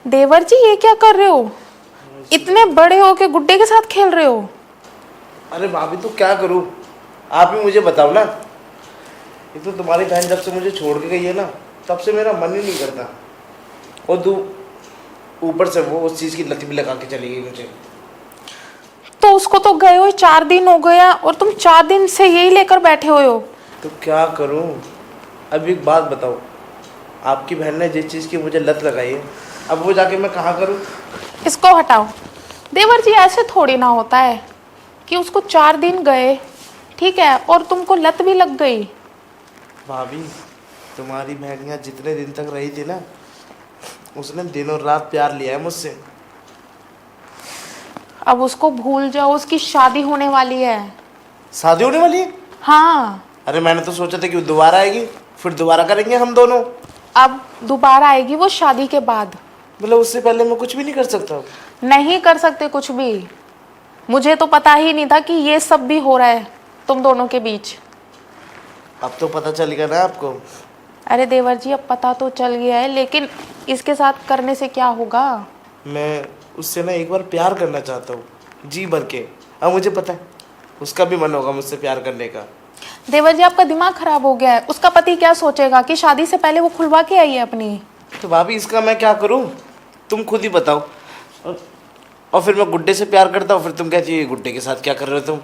देवर जी ये क्या कर रहे हो? इतने बड़े हो के गुड्डे के साथ खेल रहे हो? अरे भाभी तो क्या करूं, आप ही मुझे बताओ ना। ये तो तुम्हारी बहन जब से मुझे छोड़ के गई है ना, तब से मेरा मन ही नहीं करता। और तू ऊपर से वो उस चीज की लत भी लगा के चली गई मुझे। तो उसको तो गए हुए 4 दिन हो गया और तुम 4 दिन से यही लेकर बैठे हुए हो। तो क्या करूं? अब एक बात बताओ, आपकी बहन ने जिस चीज की मुझे लत लगाई है, अब वो जाके मैं कहाँ करूं? इसको हटाओ। देवर जी ऐसे थोड़ी ना होता है कि उसको 4 दिन गए, ठीक है, और तुमको लत भी लग गई। भाभी, तुम्हारी बहन यहाँ जितने दिन तक रही थी ना, उसने दिनों रात प्यार लिया है मुझसे। अब उसको भूल जाओ, उसकी शादी होने वाली है। शादी होने वाली है? हाँ। अरे मैंने तो सोचा था कि वो दोबारा आएगी, फिर दोबारा करेंगे हम दोनों। अब दोबारा आएगी वो शादी के बाद। मतलब उससे पहले मैं कुछ भी नहीं कर सकता? नहीं कर सकते कुछ भी। मुझे तो पता ही नहीं था कि ये सब भी हो रहा है तुम दोनों के बीच। अब तो पता चल गया ना आपको। अरे देवर जी अब पता तो चल गया है, लेकिन इसके साथ करने से क्या होगा? मैं उससे ना एक बार प्यार करना चाहता हूँ, जी भर के। अब मुझे पता है उसका भी मन होगा मुझसे प्यार करने का। देवर जी आपका दिमाग खराब हो गया है। उसका पति क्या सोचेगा कि शादी से पहले वो खुलवा के आई है अपनी। तो भाभी इसका मैं क्या करूँ, तुम खुद ही बताओ। और फिर मैं गुड्डे से प्यार करता हूँ, फिर तुम कहती हो गुड्डे के साथ क्या कर रहे हो तुम?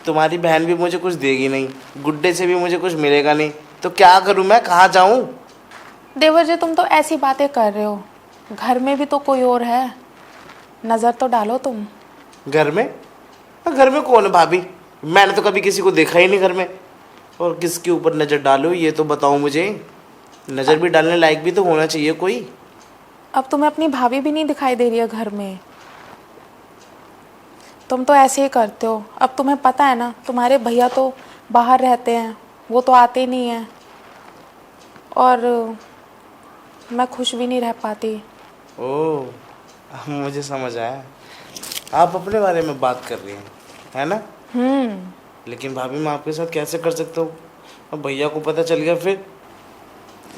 तुम्हारी बहन भी मुझे कुछ देगी नहीं, गुड्डे से भी मुझे कुछ मिलेगा नहीं, तो क्या करूँ मैं, कहाँ जाऊँ? देवर जी तुम तो ऐसी बातें कर रहे हो, घर में भी तो कोई और है, नजर तो डालो तुम। घर में? घर में कौन है भाभी? मैंने तो कभी किसी को देखा ही नहीं घर में। और किसके ऊपर नज़र डालो ये तो बताओ मुझे। नज़र भी डालने लायक भी तो होना चाहिए कोई। अब तुम्हें अपनी भाभी भी नहीं दिखाई दे रही है घर में? तुम तो ऐसे ही करते हो। अब तुम्हें पता है ना, तुम्हारे भैया तो बाहर रहते हैं, वो तो आते नहीं हैं, और मैं खुश भी नहीं रह पाती। ओह, अब मुझे समझ आया। आप अपने बारे में बात कर रही हैं, है ना? लेकिन भाभी मैं आपके साथ कैसे कर सकता हूँ? अब भैया को पता चल गया फिर?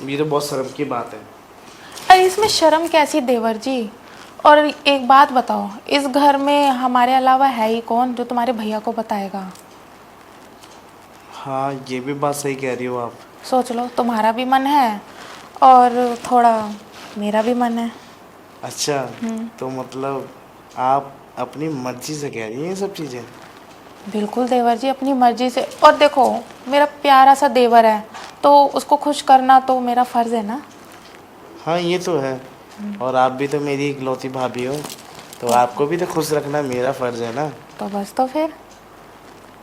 ये तो बहुत शर्म की बात है। अरे इसमें शर्म कैसी देवर जी? और एक बात बताओ, इस घर में हमारे अलावा है ही कौन जो तुम्हारे भैया को बताएगा? हाँ, ये भी बात सही कह रही हो आप। सोच लो, तुम्हारा भी मन है और थोड़ा मेरा भी मन है। अच्छा, तो मतलब आप अपनी मर्जी से कह रही हैं ये सब चीज़ें? बिल्कुल देवर जी, अपनी मर्जी से। और देखो, मेरा प्यारा सा देवर है, तो उसको खुश करना तो मेरा फर्ज है ना। हाँ, ये तो है। और आप भी तो मेरी इकलौती भाभी हो, तो आपको भी तो खुश रखना मेरा फ़र्ज़ है ना। तो बस, तो फिर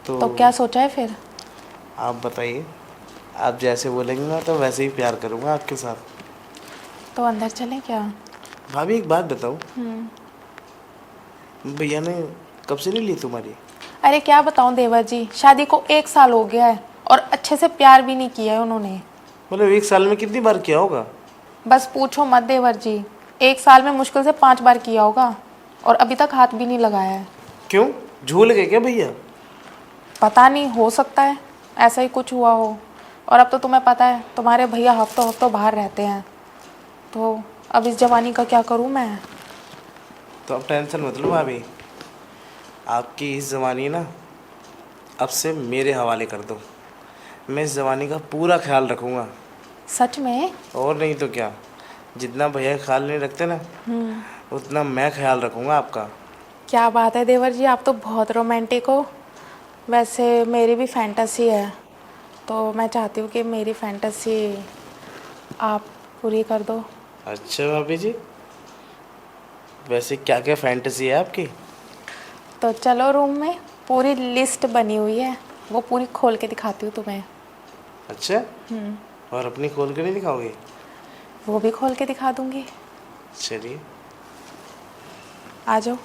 तो तो क्या सोचा है फिर? आप बताइए, आप जैसे बोलेंगे ना तो वैसे ही प्यार करूँगा आपके साथ। तो अंदर चलें क्या? भाभी एक बात बताओ, भैया ने कब से नहीं ली तुम्हारी? अरे क्या बताऊं देवर जी, शादी को 1 साल हो गया है और अच्छे से प्यार भी नहीं किया है उन्होंने। मतलब 1 साल में कितनी बार किया होगा? बस पूछो मत देवर जी, 1 साल में मुश्किल से 5 बार किया होगा, और अभी तक हाथ भी नहीं लगाया है। क्यों, झूल गए क्या भैया? पता नहीं, हो सकता है ऐसा ही कुछ हुआ हो। और अब तो तुम्हें पता है तुम्हारे भैया हफ्तों हफ्तों बाहर रहते हैं, तो अब इस जवानी का क्या करूं मैं? तो अब टेंशन मत लो भाभी, आपकी इस जवानी ना अब से मेरे हवाले कर दो। मैं इस जवानी का पूरा ख्याल रखूँगा। सच में? और नहीं तो क्या, जितना भैया ख्याल नहीं रखते ना, उतना मैं ख्याल रखूँगा आपका। क्या बात है देवर जी, आप तो बहुत रोमांटिक हो। वैसे मेरी भी फैंटेसी है, तो मैं चाहती हूँ कि मेरी फैंटेसी आप पूरी कर दो। अच्छा भाभी जी, वैसे क्या क्या फैंटेसी है आपकी? तो चलो, रूम में पूरी लिस्ट बनी हुई है, वो पूरी खोल के दिखाती हूँ तुम्हें। अच्छा, और अपनी खोल के नहीं दिखाओगे? वो भी खोल के दिखा दूँगी। चलिए। आ जाओ।